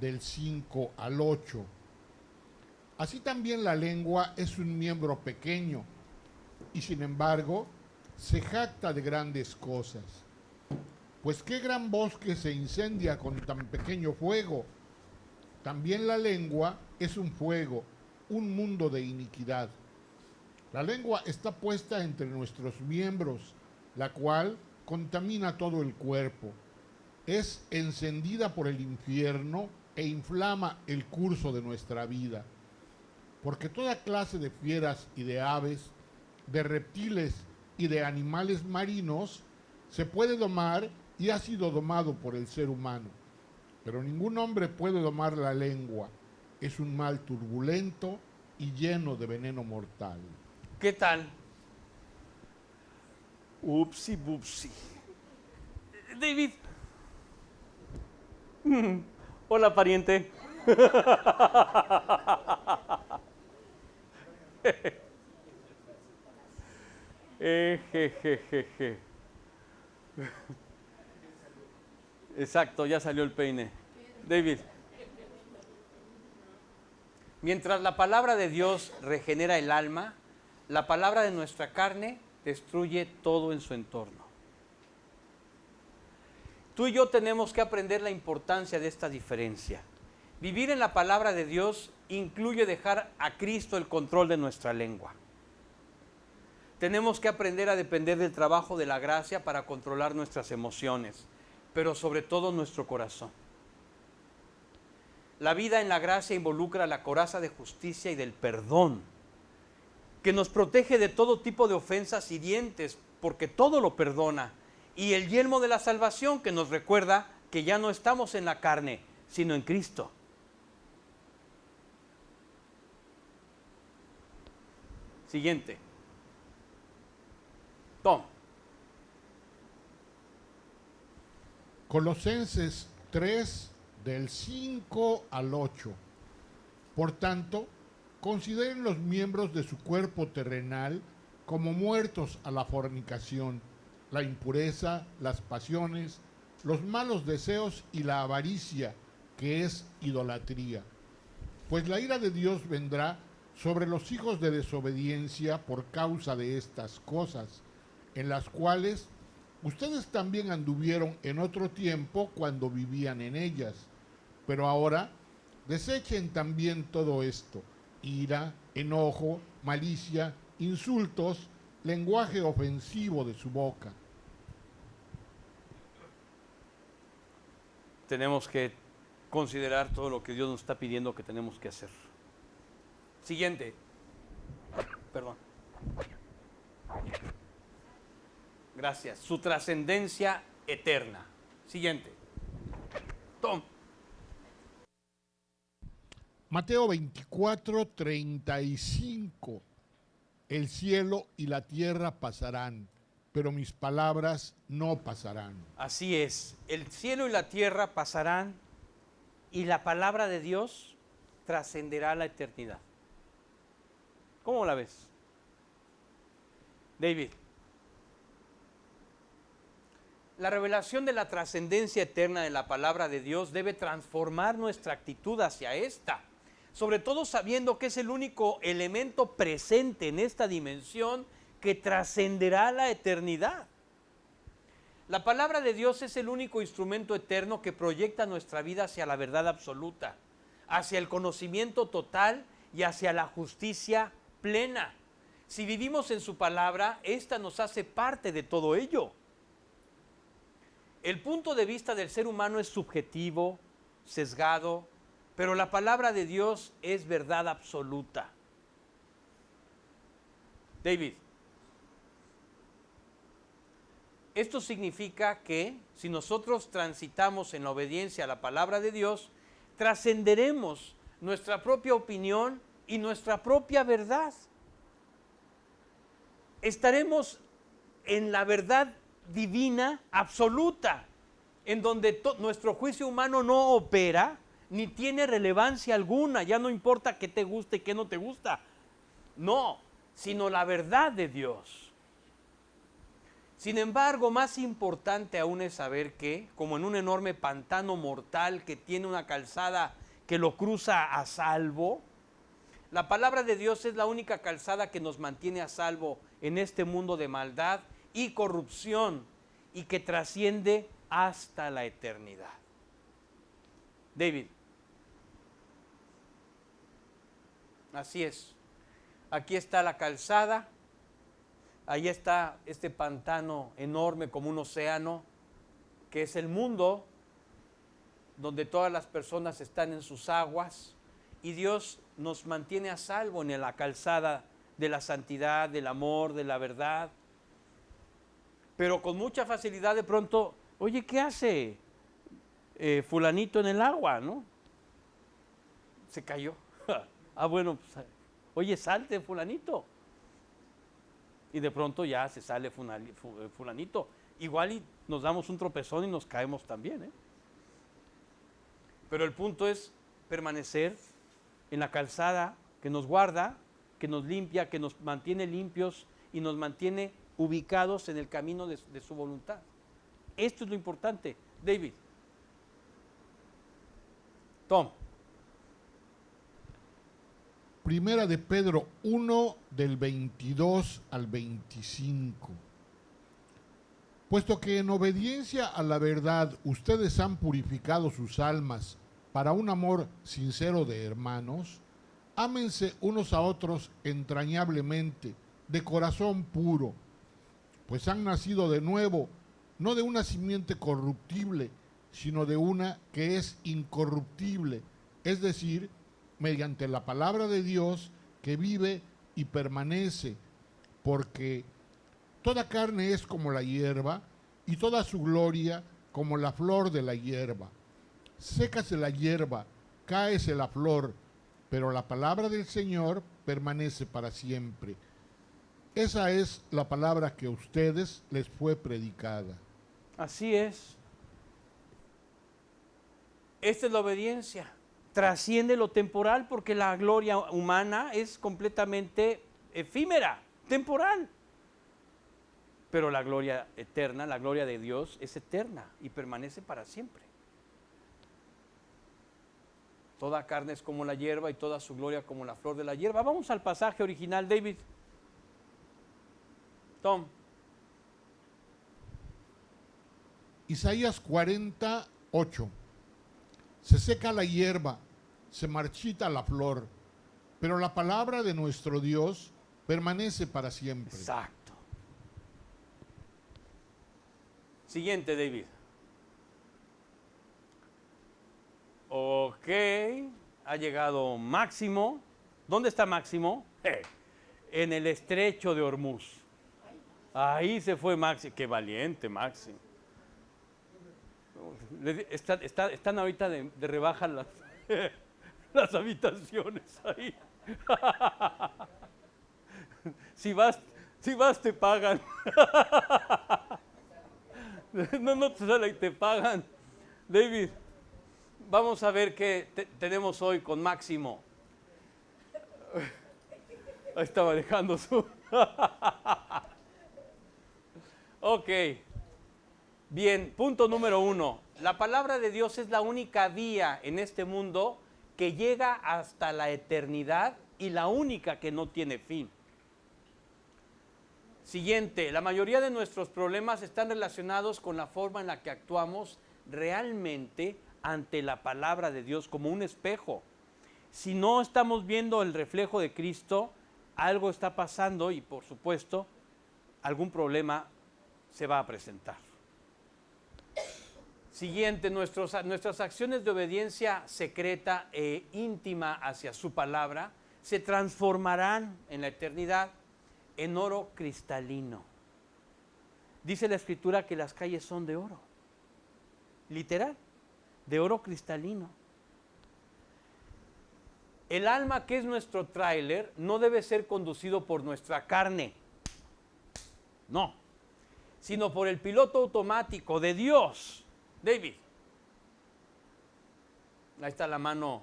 del 5 al 8. Así también la lengua es un miembro pequeño, y sin embargo se jacta de grandes cosas. Pues qué gran bosque se incendia con tan pequeño fuego. También la lengua es un fuego, un mundo de iniquidad. La lengua está puesta entre nuestros miembros, la cual contamina todo el cuerpo. Es encendida por el infierno e inflama el curso de nuestra vida. Porque toda clase de fieras y de aves, de reptiles y de animales marinos se puede domar y ha sido domado por el ser humano. Pero ningún hombre puede domar la lengua. Es un mal turbulento y lleno de veneno mortal. ¿Qué tal? Upsi, bupsi. David. Hola, pariente. Exacto, ya salió el peine. David. Mientras la palabra de Dios regenera el alma, la palabra de nuestra carne destruye todo en su entorno. Tú y yo tenemos que aprender la importancia de esta diferencia. Vivir en la palabra de Dios incluye dejar a Cristo el control de nuestra lengua. Tenemos que aprender a depender del trabajo de la gracia para controlar nuestras emociones, pero sobre todo nuestro corazón. La vida en la gracia involucra la coraza de justicia y del perdón, que nos protege de todo tipo de ofensas hirientes, porque todo lo perdona, y el yelmo de la salvación, que nos recuerda que ya no estamos en la carne, sino en Cristo. Siguiente. Tom. Colosenses 3, del 5 al 8. Por tanto, consideren los miembros de su cuerpo terrenal como muertos a la fornicación, la impureza, las pasiones, los malos deseos y la avaricia, que es idolatría. Pues la ira de Dios vendrá sobre los hijos de desobediencia por causa de estas cosas, en las cuales ustedes también anduvieron en otro tiempo cuando vivían en ellas. Pero ahora desechen también todo esto: ira, enojo, malicia, insultos, lenguaje ofensivo de su boca. Tenemos que considerar todo lo que Dios nos está pidiendo que tenemos que hacer. Siguiente. Perdón. Gracias. Su trascendencia eterna. Siguiente. Tom. Mateo 24, 35. El cielo y la tierra pasarán, pero mis palabras no pasarán. Así es. El cielo y la tierra pasarán y la palabra de Dios trascenderá la eternidad. ¿Cómo la ves, David? La revelación de la trascendencia eterna de la palabra de Dios debe transformar nuestra actitud hacia esta, sobre todo sabiendo que es el único elemento presente en esta dimensión que trascenderá la eternidad. La palabra de Dios es el único instrumento eterno que proyecta nuestra vida hacia la verdad absoluta, hacia el conocimiento total y hacia la justicia plena. Si vivimos en su palabra, esta nos hace parte de todo ello. El punto de vista del ser humano es subjetivo, sesgado, pero la palabra de Dios es verdad absoluta. David, esto significa que si nosotros transitamos en la obediencia a la palabra de Dios, trascenderemos nuestra propia opinión y nuestra propia verdad. Estaremos en la verdad divina absoluta, en donde nuestro juicio humano no opera ni tiene relevancia alguna. Ya no importa qué te gusta y qué no te gusta, no, sino la verdad de Dios. Sin embargo, más importante aún es saber que, como en un enorme pantano mortal que tiene una calzada que lo cruza a salvo, la palabra de Dios es la única calzada que nos mantiene a salvo en este mundo de maldad y corrupción y que trasciende hasta la eternidad. David, así es. Aquí está la calzada, ahí está este pantano enorme como un océano, que es el mundo donde todas las personas están en sus aguas y Dios nos mantiene a salvo en la calzada de la santidad, del amor, de la verdad. Pero con mucha facilidad de pronto, oye, ¿qué hace fulanito en el agua, no? Se cayó. Ah, bueno, pues, oye, salte fulanito. Y de pronto ya se sale fulanito. Igual y nos damos un tropezón y nos caemos también, ¿eh? Pero el punto es permanecer en la calzada que nos guarda, que nos limpia, que nos mantiene limpios y nos mantiene ubicados en el camino de su voluntad. Esto es lo importante. David. Tom. Primera de Pedro 1, del 22 al 25. Puesto que en obediencia a la verdad ustedes han purificado sus almas para un amor sincero de hermanos, ámense unos a otros entrañablemente, de corazón puro, pues han nacido de nuevo, no de una simiente corruptible, sino de una que es incorruptible, es decir, mediante la palabra de Dios que vive y permanece, porque toda carne es como la hierba, y toda su gloria como la flor de la hierba. Sécase la hierba, cáese la flor, pero la palabra del Señor permanece para siempre. Esa es la palabra que a ustedes les fue predicada. Así es. Esta es la obediencia. Trasciende lo temporal porque la gloria humana es completamente efímera, temporal. Pero la gloria eterna, la gloria de Dios es eterna y permanece para siempre. Toda carne es como la hierba y toda su gloria como la flor de la hierba. Vamos al pasaje original, David. Tom. Isaías 48. Se seca la hierba, se marchita la flor, pero la palabra de nuestro Dios permanece para siempre. Exacto. Siguiente, David. Ok, ha llegado Máximo. ¿Dónde está Máximo? En el estrecho de Hormuz. Ahí se fue Máximo. Qué valiente, Máximo. Están ahorita de rebaja las habitaciones ahí. Si vas te pagan. No te sale y te pagan. David, vamos a ver qué tenemos hoy con Máximo. Ahí está manejando su... Ok. Bien, punto número 1. La palabra de Dios es la única vía en este mundo que llega hasta la eternidad y la única que no tiene fin. Siguiente, la mayoría de nuestros problemas están relacionados con la forma en la que actuamos realmente ante la palabra de Dios como un espejo. Si no estamos viendo el reflejo de Cristo, algo está pasando y por supuesto algún problema se va a presentar. Siguiente, nuestras acciones de obediencia secreta e íntima hacia su palabra se transformarán en la eternidad en oro cristalino. Dice la Escritura que las calles son de oro, literal, de oro cristalino. El alma, que es nuestro tráiler, no debe ser conducido por nuestra carne, no, sino por el piloto automático de Dios. David, ahí está la mano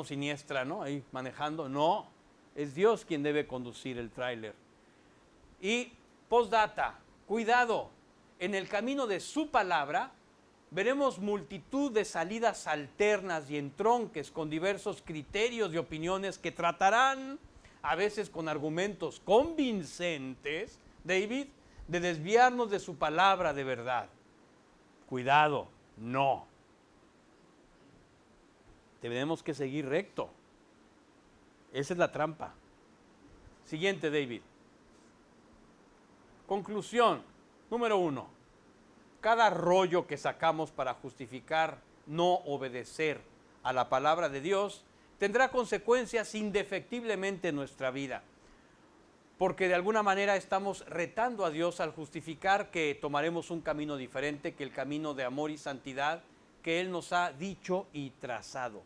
siniestra, ¿no? Ahí manejando. No, es Dios quien debe conducir el tráiler. Y postdata, cuidado, en el camino de su palabra veremos multitud de salidas alternas y entronques con diversos criterios y opiniones que tratarán, a veces con argumentos convincentes, David, de desviarnos de su palabra de verdad. Cuidado, no. Tenemos que seguir recto. Esa es la trampa. Siguiente, David. Conclusión, número 1. Cada rollo que sacamos para justificar no obedecer a la palabra de Dios tendrá consecuencias indefectiblemente en nuestra vida, porque de alguna manera estamos retando a Dios al justificar que tomaremos un camino diferente que el camino de amor y santidad que Él nos ha dicho y trazado.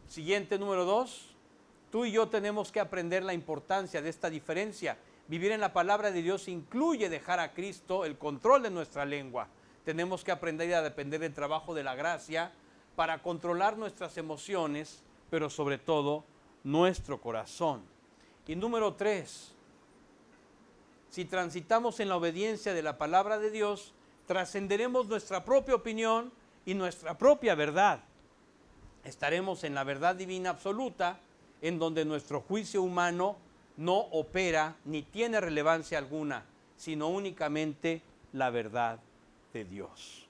Siguiente, número 2. Tú y yo tenemos que aprender la importancia de esta diferencia. Vivir en la palabra de Dios incluye dejar a Cristo el control de nuestra lengua. Tenemos que aprender a depender del trabajo de la gracia para controlar nuestras emociones, pero sobre todo nuestro corazón. Y número 3, si transitamos en la obediencia de la palabra de Dios, trascenderemos nuestra propia opinión y nuestra propia verdad. Estaremos en la verdad divina absoluta, en donde nuestro juicio humano no opera ni tiene relevancia alguna, sino únicamente la verdad de Dios.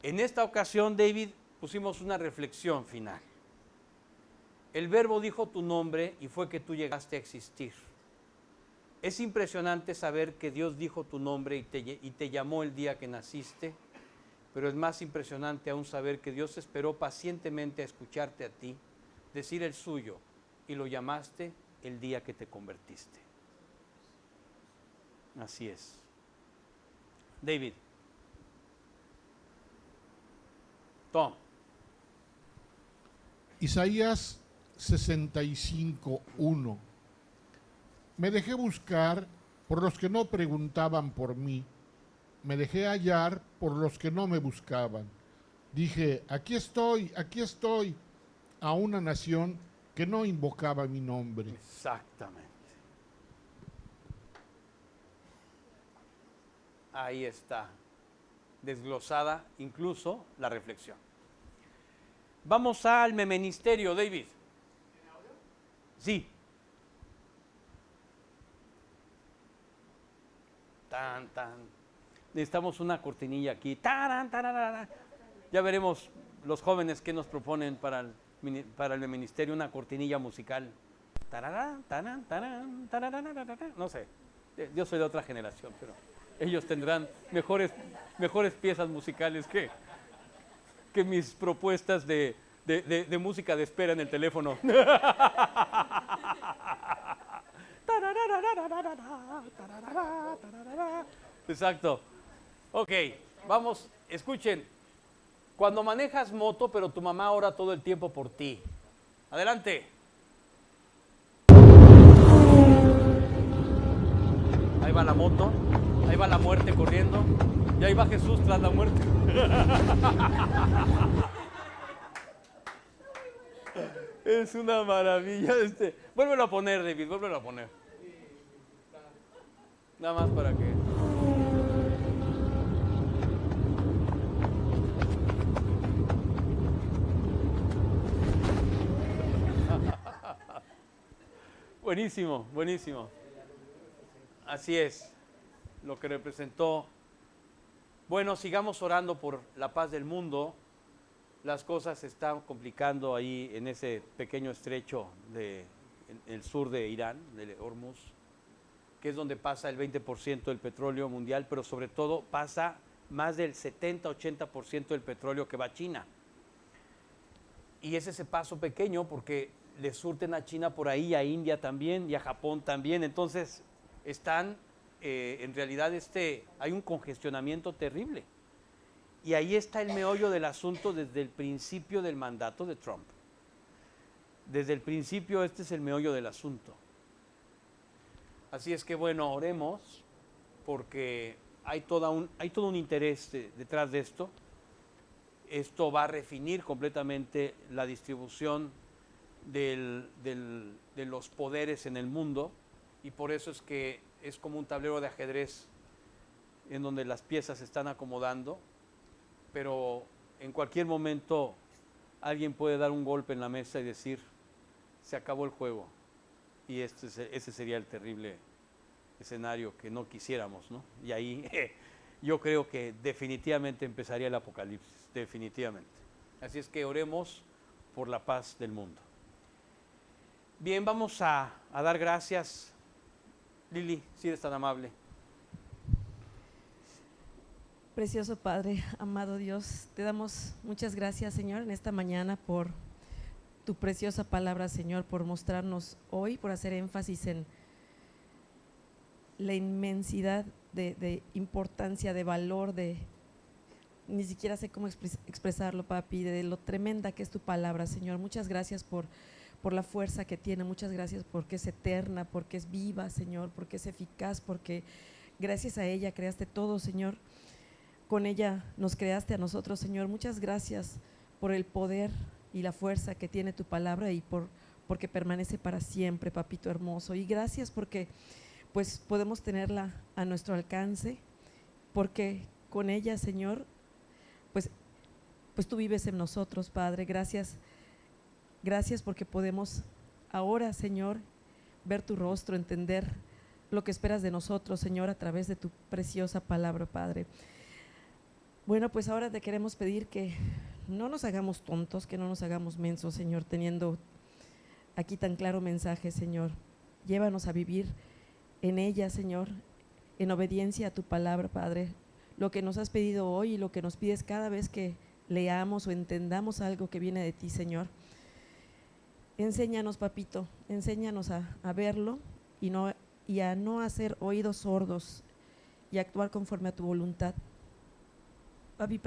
En esta ocasión, David, pusimos una reflexión final. El Verbo dijo tu nombre y fue que tú llegaste a existir. Es impresionante saber que Dios dijo tu nombre y te llamó el día que naciste, pero es más impresionante aún saber que Dios esperó pacientemente a escucharte a ti, decir el suyo, y lo llamaste el día que te convertiste. Así es. David. Tom. Isaías 65:1. Me dejé buscar por los que no preguntaban por mí. Me dejé hallar por los que no me buscaban. Dije, aquí estoy, a una nación que no invocaba mi nombre. Exactamente. Ahí está, desglosada incluso la reflexión. Vamos al meministerio, David. Sí. Tan, tan. Necesitamos una cortinilla aquí. Taran, tararara. Ya veremos los jóvenes que nos proponen para el ministerio una cortinilla musical. Tararán, tarán, tarán, tararararara. No sé, yo soy de otra generación, pero ellos tendrán mejores piezas musicales que mis propuestas de música de espera en el teléfono. Exacto. Ok, vamos, escuchen. Cuando manejas moto, pero tu mamá ora todo el tiempo por ti. Adelante. Ahí va la moto, ahí va la muerte corriendo, y ahí va Jesús tras la muerte. Es una maravilla. Vuélvelo a poner, David, vuélvelo a poner. Nada más para que... Buenísimo, buenísimo. Así es, lo que representó. Bueno, sigamos orando por la paz del mundo. Las cosas se están complicando ahí en ese pequeño estrecho en el sur de Irán, de Hormuz, que es donde pasa el 20% del petróleo mundial, pero sobre todo pasa más del 70-80% del petróleo que va a China. Y es ese paso pequeño porque le surten a China por ahí, a India también y a Japón también. Entonces están, en realidad hay un congestionamiento terrible. Y ahí está el meollo del asunto desde el principio del mandato de Trump. Desde el principio este es el meollo del asunto. Así es que bueno, oremos porque hay todo un interés detrás de esto. Esto va a refinir completamente la distribución de los poderes en el mundo y por eso es que es como un tablero de ajedrez en donde las piezas se están acomodando, pero en cualquier momento alguien puede dar un golpe en la mesa y decir, se acabó el juego. Y ese sería el terrible escenario que no quisiéramos, ¿no? Y ahí yo creo que definitivamente empezaría el apocalipsis, definitivamente. Así es que oremos por la paz del mundo. Bien, vamos a dar gracias. Lili, si eres tan amable. Precioso Padre, amado Dios, te damos muchas gracias, Señor, en esta mañana por tu preciosa palabra, Señor, por mostrarnos hoy, por hacer énfasis en la inmensidad de importancia, de valor, ni siquiera sé cómo expresarlo, papi, de lo tremenda que es tu palabra, Señor. Muchas gracias por la fuerza que tiene, muchas gracias porque es eterna, porque es viva, Señor, porque es eficaz, porque gracias a ella creaste todo, Señor. Con ella nos creaste a nosotros, Señor. Muchas gracias por el poder y la fuerza que tiene tu palabra y porque permanece para siempre, papito hermoso. Y gracias porque pues podemos tenerla a nuestro alcance, porque con ella, Señor, pues tú vives en nosotros, Padre. Gracias porque podemos ahora, Señor, ver tu rostro, entender lo que esperas de nosotros, Señor, a través de tu preciosa palabra, Padre. Bueno, pues ahora te queremos pedir que no nos hagamos tontos, que no nos hagamos mensos, Señor, teniendo aquí tan claro mensaje, Señor. Llévanos a vivir en ella, Señor, en obediencia a tu palabra, Padre. Lo que nos has pedido hoy y lo que nos pides cada vez que leamos o entendamos algo que viene de ti, Señor. Enséñanos, papito, enséñanos a verlo y a no hacer oídos sordos y actuar conforme a tu voluntad. Papi,